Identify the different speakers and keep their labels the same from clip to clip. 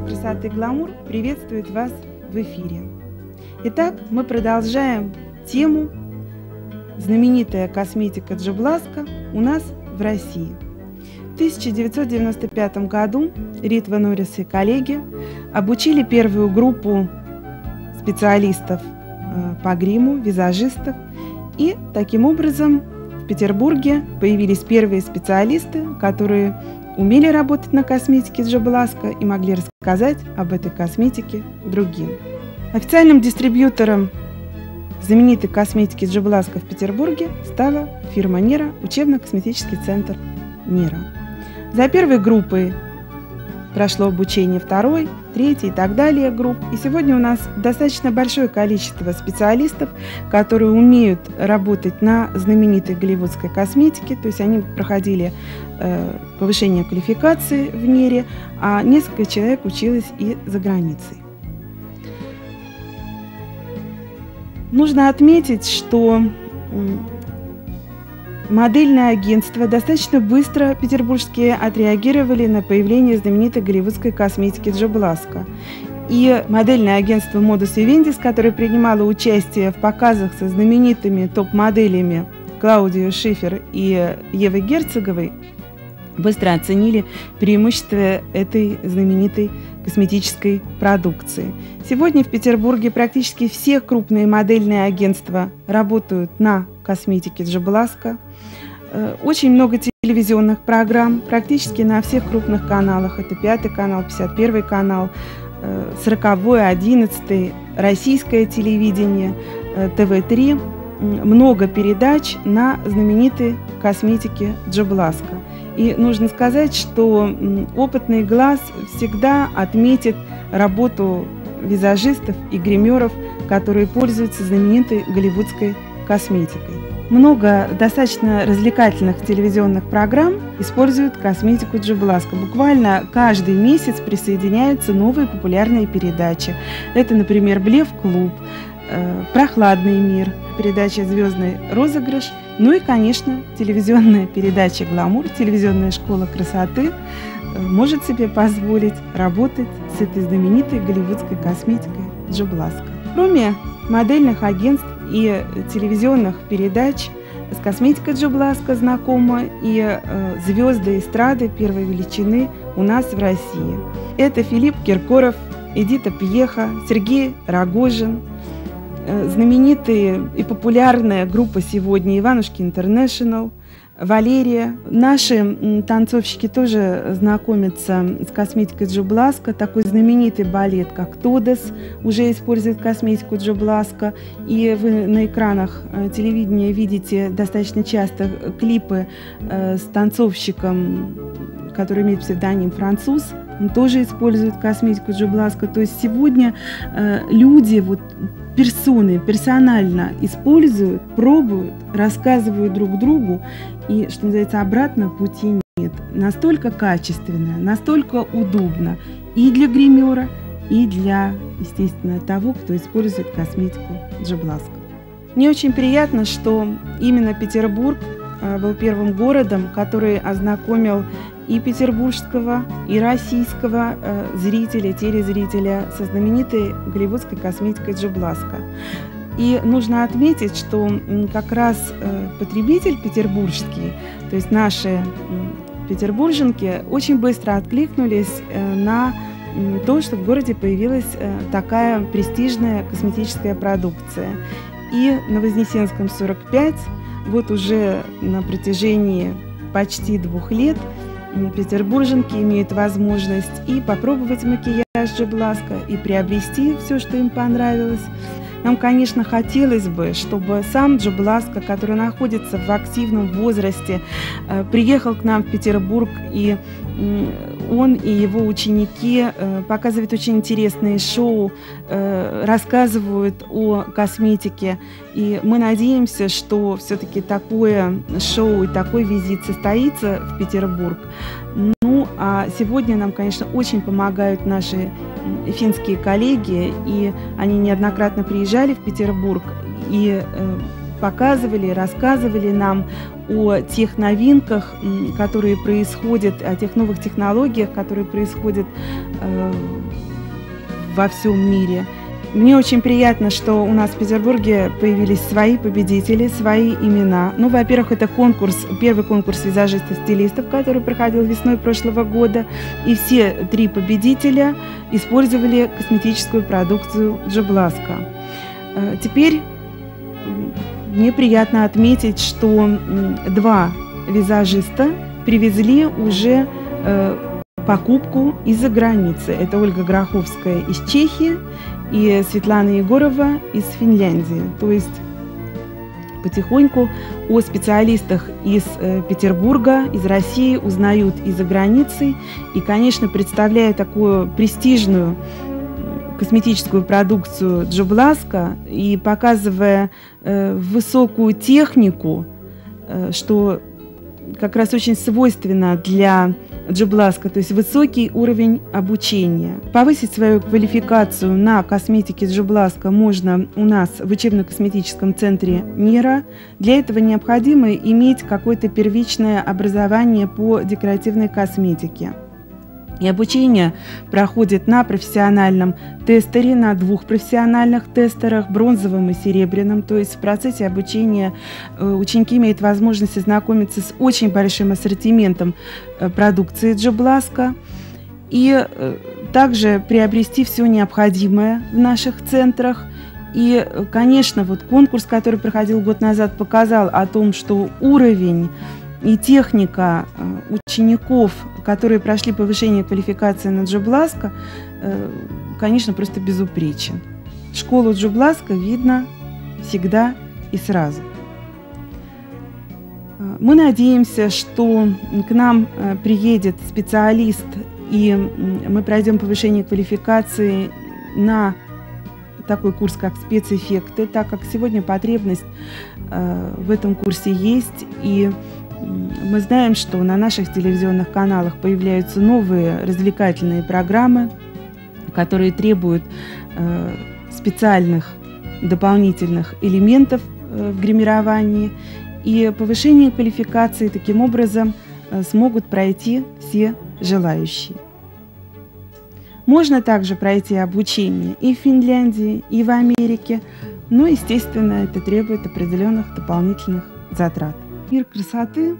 Speaker 1: красоты «Гламур» приветствует вас в эфире. Итак, мы продолжаем тему «Знаменитая косметика Джобласка у нас в России». В 1995 году Ритва Норрис и коллеги обучили первую группу специалистов по гриму, визажистов, и таким образом в Петербурге появились первые специалисты, которые умели работать на косметике Джобласка и могли рассказать об этой косметике другим. Официальным дистрибьютором знаменитой косметики Джобласка в Петербурге стала фирма Нера, учебно-косметический центр Нера. За первой группой прошло обучение второй, третьей и так далее групп. И сегодня у нас достаточно большое количество специалистов, которые умеют работать на знаменитой голливудской косметике. То есть они проходили повышение квалификации в Нере, а несколько человек училось и за границей. Нужно отметить, что модельное агентство достаточно быстро петербургские отреагировали на появление знаменитой голливудской косметики Джобласка. И модельное агентство Modus Vivendis, которое принимало участие в показах со знаменитыми топ-моделями Клаудией Шифер и Евой Герцоговой, быстро оценили преимущества этой знаменитой косметической продукции. Сегодня в Петербурге практически все крупные модельные агентства работают на косметике Джобласка. Очень много телевизионных программ, практически на всех крупных каналах. Это 5-й канал, 51-й канал, 40-й, 11-й, российское телевидение, ТВ-3. Много передач на знаменитой косметике Джобласка. И нужно сказать, что опытный глаз всегда отметит работу визажистов и гримеров, которые пользуются знаменитой голливудской косметикой. Много достаточно развлекательных телевизионных программ используют косметику Джобласка. Буквально каждый месяц присоединяются новые популярные передачи. Это, например, «Блеф-клуб», «Прохладный мир», передача «Звездный розыгрыш», ну и, конечно, телевизионная передача «Гламур», телевизионная школа красоты может себе позволить работать с этой знаменитой голливудской косметикой Джобласка. Кроме модельных агентств и телевизионных передач, с косметикой Джобласка знакома и звезды эстрады первой величины у нас в России. Это Филипп Киркоров, Эдита Пьеха, Сергей Рогожин, знаменитая и популярная группа сегодня Иванушки Интернешнл, Валерия. Наши танцовщики тоже знакомятся с косметикой Джобласка. Такой знаменитый балет, как «Тодес», уже использует косметику Джобласка. И вы на экранах телевидения видите достаточно часто клипы с танцовщиком, который имеет псевдоним «Француз». Он тоже использует косметику Джобласка. То есть сегодня люди, персоны персонально используют, пробуют, рассказывают друг другу, и, что называется, обратно пути нет. Настолько качественно, настолько удобно и для гримера, и для, естественно, того, кто использует косметику Джобласка. Мне очень приятно, что именно Петербург был первым городом, который ознакомил и петербургского, и российского зрителя, телезрителя со знаменитой голливудской косметикой Джобласка. И нужно отметить, что как раз потребитель петербургский, то есть наши петербурженки, очень быстро откликнулись на то, что в городе появилась такая престижная косметическая продукция. И на Вознесенском 45 уже на протяжении почти 2 лет петербурженки имеют возможность и попробовать макияж Джобласка, и приобрести все, что им понравилось. Нам, конечно, хотелось бы, чтобы сам Джобласка, который находится в активном возрасте, приехал к нам в Петербург, и он и его ученики показывают очень интересные шоу, рассказывают о косметике. И мы надеемся, что все-таки такое шоу и такой визит состоится в Петербург. Ну, а сегодня нам, конечно, очень помогают наши финские коллеги, и они неоднократно приезжали в Петербург и показывали, рассказывали нам о тех новинках, которые происходят, о тех новых технологиях, которые происходят во всем мире. Мне очень приятно, что у нас в Петербурге появились свои победители, свои имена. Ну, во-первых, это первый конкурс визажистов-стилистов, который проходил весной прошлого года. И все 3 победителя использовали косметическую продукцию Джо-Бласко. Теперь мне приятно отметить, что 2 визажиста привезли уже покупку из-за границы. Это Ольга Гроховская из Чехии и Светлана Егорова из Финляндии. То есть потихоньку о специалистах из Петербурга, из России узнают и за границей. И, конечно, представляя такую престижную косметическую продукцию Джо-Бласко и показывая высокую технику, что как раз очень свойственно для Джо-Бласко, то есть высокий уровень обучения. Повысить свою квалификацию на косметике Джо-Бласко можно у нас в учебно-косметическом центре «Мира». Для этого необходимо иметь какое-то первичное образование по декоративной косметике. И обучение проходит на профессиональном тестере, на 2 профессиональных тестерах, бронзовом и серебряном. То есть в процессе обучения ученики имеют возможность ознакомиться с очень большим ассортиментом продукции Джо-Бласко и также приобрести все необходимое в наших центрах. И, конечно, вот конкурс, который проходил год назад, показал о том, что уровень и техника учеников, которые прошли повышение квалификации на Джо-Бласко, конечно, просто безупречен. Школу Джо-Бласко видно всегда и сразу. Мы надеемся, что к нам приедет специалист, и мы пройдем повышение квалификации на такой курс, как спецэффекты, так как сегодня потребность в этом курсе есть, и мы знаем, что на наших телевизионных каналах появляются новые развлекательные программы, которые требуют специальных дополнительных элементов в гримировании. И повышение квалификации таким образом смогут пройти все желающие. Можно также пройти обучение и в Финляндии, и в Америке, но, естественно, это требует определенных дополнительных затрат. Мир красоты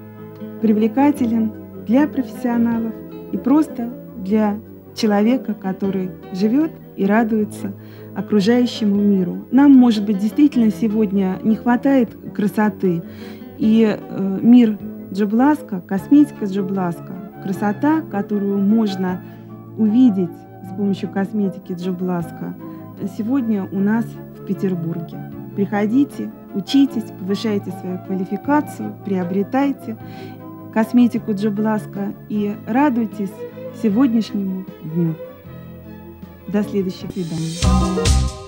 Speaker 1: привлекателен для профессионалов и просто для человека, который живет и радуется окружающему миру. Нам, может быть, действительно сегодня не хватает красоты, и мир Джо-Бласко, косметика Джо-Бласко, красота, которую можно увидеть с помощью косметики Джо-Бласко, сегодня у нас в Петербурге. Приходите, учитесь, повышайте свою квалификацию, приобретайте косметику Джо-Бласко и радуйтесь сегодняшнему дню. До следующих свиданий.